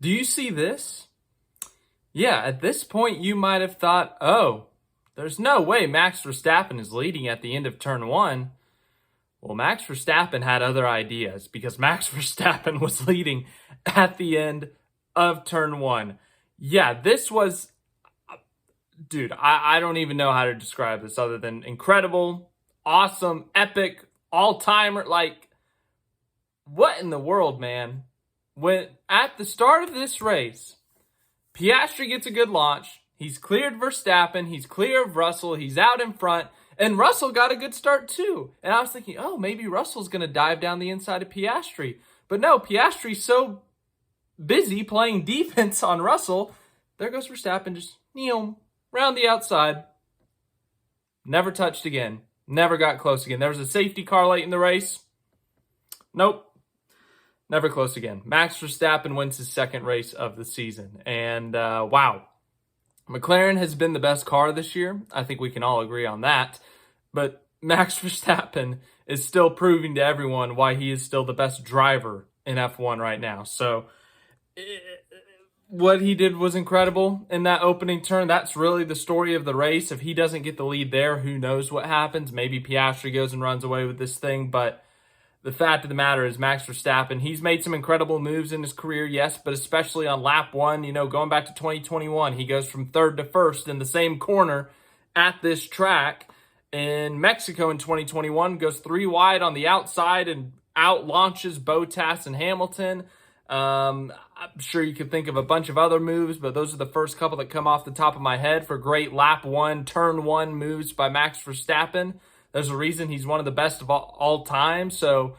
Do you see this? Yeah, at this point you might have thought, oh, there's no way Max Verstappen is leading at the end of turn one. Well, Max Verstappen had other ideas because Max Verstappen was leading at the end of turn one. Yeah, this was, dude, I don't even know how to describe this other than incredible, awesome, epic, all-timer. Like, what in the world, man? When at the start of this race, Piastri gets a good launch. He's cleared Verstappen. He's clear of Russell. He's out in front. And Russell got a good start too. And I was thinking, oh, maybe Russell's going to dive down the inside of Piastri. But no, Piastri's so busy playing defense on Russell. There goes Verstappen, just round the outside. Never touched again. Never got close again. There was a safety car late in the race. Nope. Never close again. Max Verstappen wins his second race of the season. And wow. McLaren has been the best car this year. I think we can all agree on that. But Max Verstappen is still proving to everyone why he is still the best driver in F1 right now. So what he did was incredible in that opening turn. That's really the story of the race. If he doesn't get the lead there, who knows what happens. Maybe Piastri goes and runs away with this thing. But the fact of the matter is Max Verstappen, he's made some incredible moves in his career, yes, but especially on lap one, going back to 2021, he goes from third to first in the same corner at this track. In Mexico in 2021, goes 3 wide on the outside and out launches Bottas and Hamilton. I'm sure you could think of a bunch of other moves, but those are the first couple that come off the top of my head for great lap one, turn one moves by Max Verstappen. There's a reason he's one of the best of all time. So,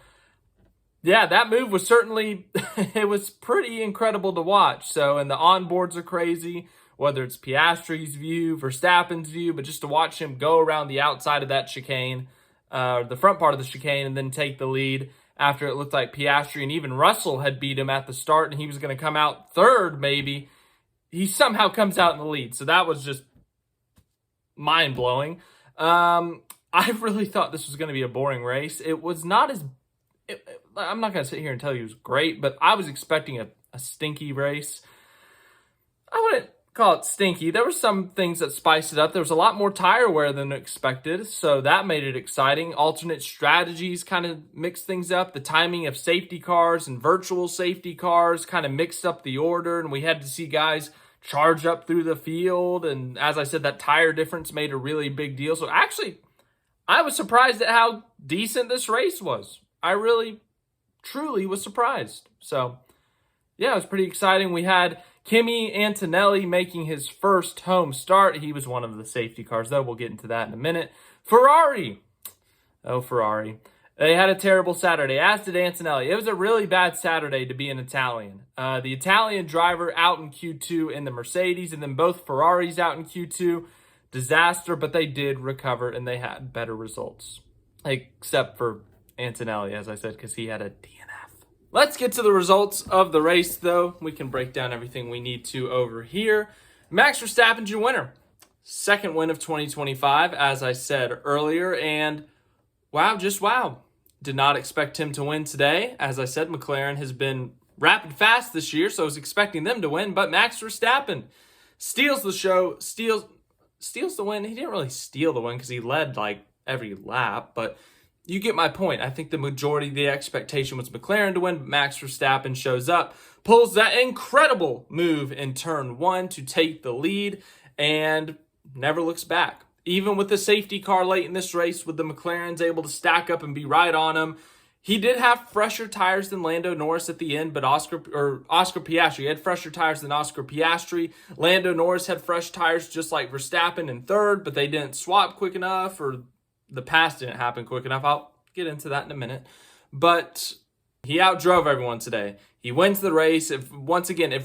yeah, that move was certainly, it was pretty incredible to watch. So, and the onboards are crazy, whether it's Piastri's view, Verstappen's view, but just to watch him go around the outside of that chicane, the front part of the chicane, and then take the lead after it looked like Piastri and even Russell had beat him at the start and he was going to come out third maybe. He somehow comes out in the lead. So that was just mind-blowing. I really thought this was going to be a boring race. It was not as... I'm not going to sit here and tell you it was great, but I was expecting a stinky race. I wouldn't call it stinky. There were some things that spiced it up. There was a lot more tire wear than expected, so that made it exciting. Alternate strategies kind of mixed things up. The timing of safety cars and virtual safety cars kind of mixed up the order, and we had to see guys charge up through the field. And as I said, that tire difference made a really big deal. So actually, I was surprised at how decent this race was. I really, truly was surprised. So, yeah, it was pretty exciting. We had Kimi Antonelli making his first home start. He was one of the safety cars, though. We'll get into that in a minute. Ferrari. Oh, Ferrari. They had a terrible Saturday, as did Antonelli. It was a really bad Saturday to be an Italian. The Italian driver out in Q2 in the Mercedes, and then both Ferraris out in Q2. Disaster, but they did recover, and they had better results. Except for Antonelli, as I said, because he had a DNF. Let's get to the results of the race, though. We can break down everything we need to over here. Max Verstappen's your winner. Second win of 2025, as I said earlier, and wow, just wow. Did not expect him to win today. As I said, McLaren has been rapid fast this year, so I was expecting them to win, but Max Verstappen steals the show, steals the win. He didn't really steal the win because he led like every lap, but you get my point. I think the majority of the expectation was McLaren to win, but Max Verstappen shows up, pulls that incredible move in turn one to take the lead, and never looks back. Even with the safety car late in this race, with the McLarens able to stack up and be right on him, he did have fresher tires than Lando Norris at the end, but Oscar Piastri had fresher tires than Oscar Piastri. Lando Norris had fresh tires just like Verstappen in third, but they didn't swap quick enough, or the pass didn't happen quick enough. I'll get into that in a minute. But he outdrove everyone today. He wins the race. If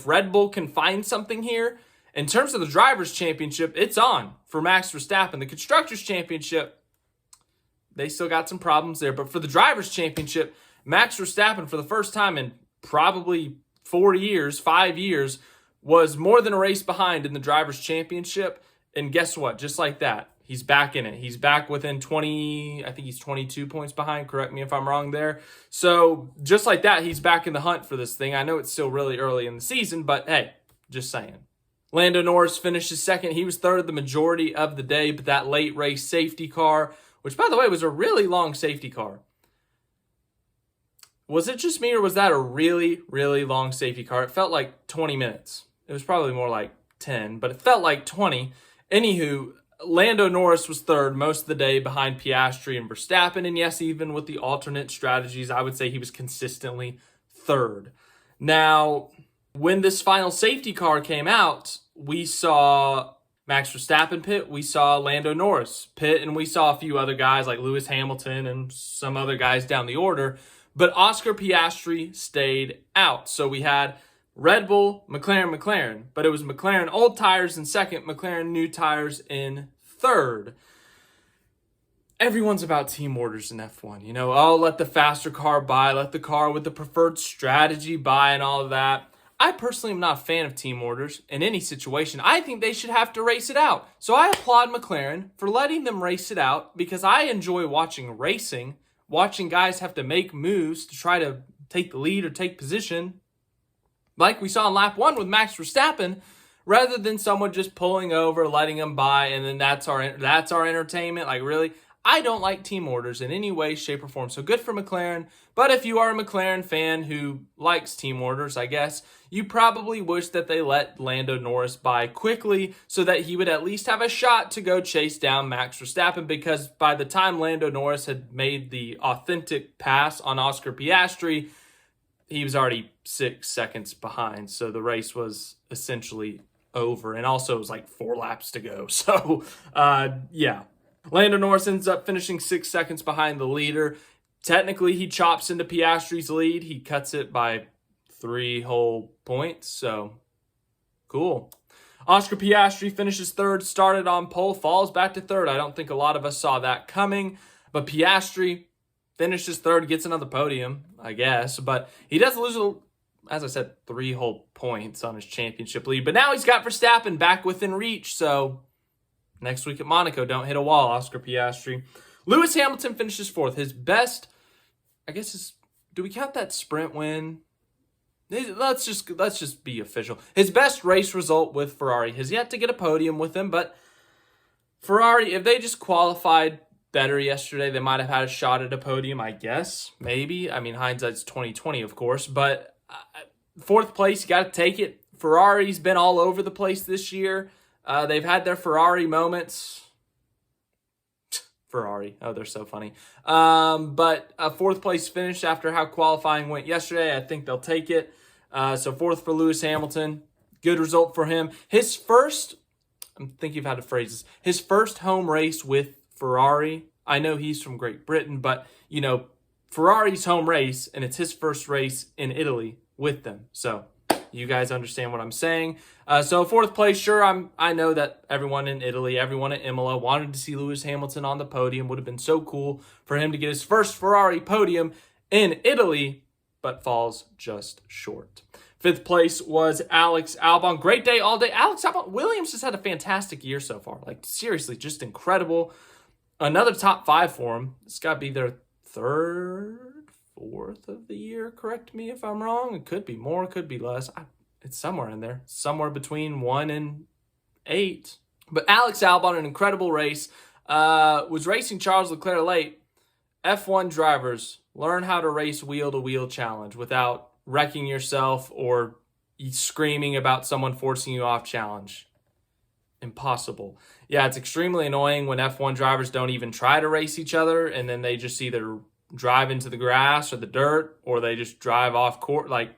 Red Bull can find something here, in terms of the Drivers' Championship, it's on for Max Verstappen. The Constructors' Championship, they still got some problems there. But for the Drivers' Championship, Max Verstappen, for the first time in probably 5 years, was more than a race behind in the Drivers' Championship. And guess what? Just like that, He's back in it. He's back within 20, I think he's 22 points behind. Correct me if I'm wrong there. So just like that, he's back in the hunt for this thing. I know it's still really early in the season, but hey, just saying. Lando Norris finishes second. He was third the majority of the day, but that late race safety car, which by the way was a really long safety car. Was it just me or was that a really, really long safety car? It felt like 20 minutes. It was probably more like 10, but it felt like 20. Anywho, Lando Norris was third most of the day behind Piastri and Verstappen. And yes, even with the alternate strategies, I would say he was consistently third. Now, when this final safety car came out, we saw Max Verstappen pit, we saw Lando Norris pit, and we saw a few other guys like Lewis Hamilton and some other guys down the order. But Oscar Piastri stayed out. So we had Red Bull, McLaren, but it was McLaren old tires in second, McLaren new tires in third. Everyone's about team orders in F1. You know, oh, let the faster car by, let the car with the preferred strategy by and all of that. I personally am not a fan of team orders in any situation. I think they should have to race it out. So I applaud McLaren for letting them race it out because I enjoy watching racing, watching guys have to make moves to try to take the lead or take position. Like we saw in lap 1 with Max Verstappen, rather than someone just pulling over, letting them by, and then that's our entertainment. Like, really? I don't like team orders in any way, shape, or form. So good for McLaren. But if you are a McLaren fan who likes team orders, I guess, you probably wish that they let Lando Norris by quickly so that he would at least have a shot to go chase down Max Verstappen, because by the time Lando Norris had made the authentic pass on Oscar Piastri, he was already 6 seconds behind. So the race was essentially over. And also it was like 4 laps to go. So, yeah. Lando Norris ends up finishing 6 seconds behind the leader. Technically, he chops into Piastri's lead. He cuts it by 3 whole points. So, cool. Oscar Piastri finishes third, started on pole, falls back to third. I don't think a lot of us saw that coming. But Piastri finishes third, gets another podium, I guess. But he does lose, as I said, 3 whole points on his championship lead. But now he's got Verstappen back within reach. So next week at Monaco, don't hit a wall, Oscar Piastri. Lewis Hamilton finishes fourth. His best, I guess, do we count that sprint win? Let's just be official. His best race result with Ferrari has yet to get a podium with him. But Ferrari, if they just qualified better yesterday, they might have had a shot at a podium, I guess. Maybe. I mean, hindsight's 2020, of course. But fourth place, you got to take it. Ferrari's been all over the place this year. They've had their Ferrari moments. Ferrari. Oh, they're so funny. But a fourth place finish after how qualifying went yesterday. I think they'll take it. So fourth for Lewis Hamilton. Good result for him. His first, I'm thinking of how to phrase this, his first home race with Ferrari. I know he's from Great Britain, but, you know, Ferrari's home race, and it's his first race in Italy with them. So you guys understand what I'm saying. So fourth place, sure, I know that everyone in Italy, everyone at Imola wanted to see Lewis Hamilton on the podium. Would have been so cool for him to get his first Ferrari podium in Italy, but falls just short. Fifth place was Alex Albon. Great day all day. Alex Albon, Williams has had a fantastic year so far. Like, seriously, just incredible. Another top 5 for him. It's got to be their third, fourth of the year. Correct me if I'm wrong. It could be more, it could be less. It's somewhere in there. Somewhere between 1 and 8. But Alex Albon, an incredible race. Was racing Charles Leclerc late. F1 drivers, learn how to race wheel-to-wheel challenge without wrecking yourself or screaming about someone forcing you off challenge. Impossible. Yeah, it's extremely annoying when F1 drivers don't even try to race each other, and then they just either drive into the grass or the dirt, or they just drive off course. Like,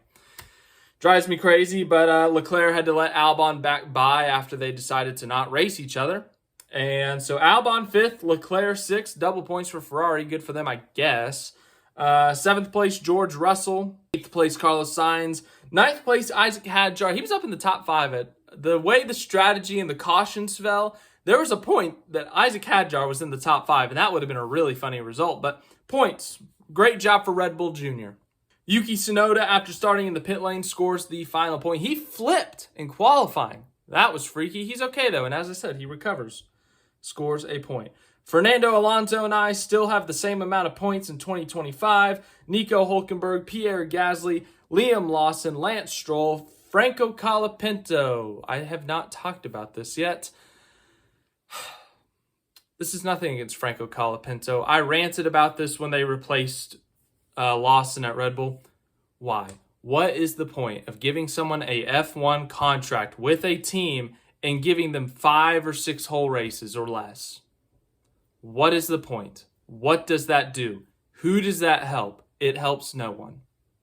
drives me crazy. But Leclerc had to let Albon back by after they decided to not race each other. And so Albon 5th, Leclerc 6th, double points for Ferrari. Good for them, I guess. 7th place, George Russell. 8th place, Carlos Sainz. 9th place, Isaac Hadjar. He was up in the top 5. At the way the strategy and the cautions fell, there was a point that Isaac Hadjar was in the top 5, and that would have been a really funny result. But points, great job for Red Bull Jr. Yuki Tsunoda, after starting in the pit lane, scores the final point. He flipped in qualifying. That was freaky. He's okay, though, and as I said, he recovers. scores a point. Fernando Alonso and I still have the same amount of points in 2025. Nico Hulkenberg, Pierre Gasly, Liam Lawson, Lance Stroll, Franco Colapinto. I have not talked about this yet. This is nothing against Franco Colapinto. I ranted about this when they replaced Lawson at Red Bull. Why? What is the point of giving someone a F1 contract with a team and giving them 5 or 6 whole races or less? What is the point? What does that do? Who does that help? It helps no one.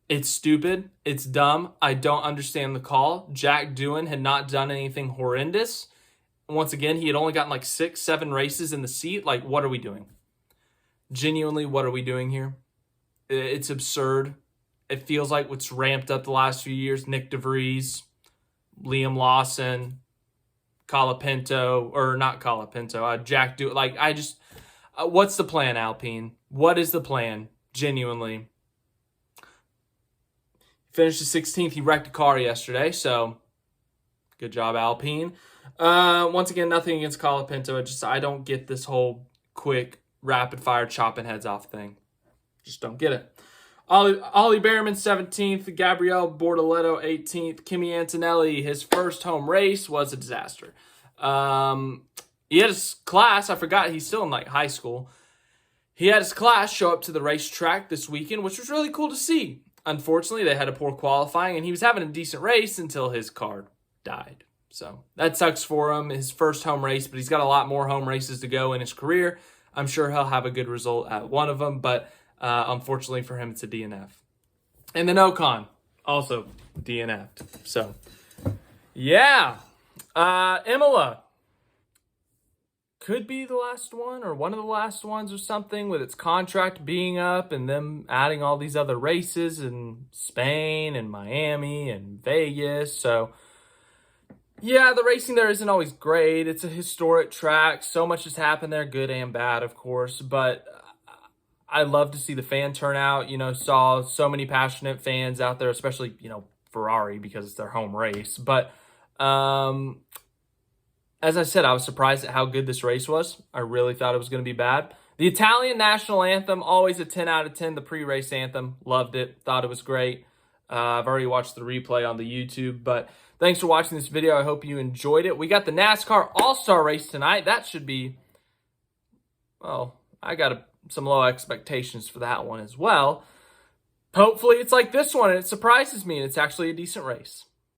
It's stupid. It's dumb. I don't understand the call. Jack Doohan had not done anything horrendous. Once again, he had only gotten like 6, 7 races in the seat. Like, what are we doing? Genuinely, what are we doing here? It's absurd. It feels like what's ramped up the last few years. Nick DeVries, Liam Lawson, Colapinto, or not Colapinto, Jack Doohan. Like, what's the plan, Alpine? What is the plan? Genuinely. Finished the 16th. He wrecked a car yesterday, so good job, Alpine. Once again, nothing against Colapinto. I don't get this whole quick, rapid-fire chopping heads off thing. Just don't get it. Ollie Behrman, 17th. Gabriele Bortoleto, 18th. Kimi Antonelli, his first home race was a disaster. He had his class. I forgot he's still in like high school. He had his class show up to the racetrack this weekend, which was really cool to see. Unfortunately, they had a poor qualifying, and he was having a decent race until his car died. So that sucks for him. His first home race, but he's got a lot more home races to go in his career. I'm sure he'll have a good result at one of them, but unfortunately for him, it's a DNF. And then Ocon, also DNF'd. So, yeah. Imola could be the last one or one of the last ones or something, with its contract being up and them adding all these other races in Spain and Miami and Vegas. So, yeah, the racing there isn't always great. It's a historic track. So much has happened there, good and bad, of course. But I love to see the fan turnout. Saw so many passionate fans out there, especially, Ferrari, because it's their home race. But as I said, I was surprised at how good this race was. I really thought it was going to be bad. The Italian national anthem, always a 10 out of 10. The pre-race anthem, loved it. Thought it was great. I've already watched the replay on the YouTube, but thanks for watching this video. I hope you enjoyed it. We got the NASCAR All-Star race tonight. That should be, well, I got some low expectations for that one as well. Hopefully it's like this one and it surprises me and it's actually a decent race.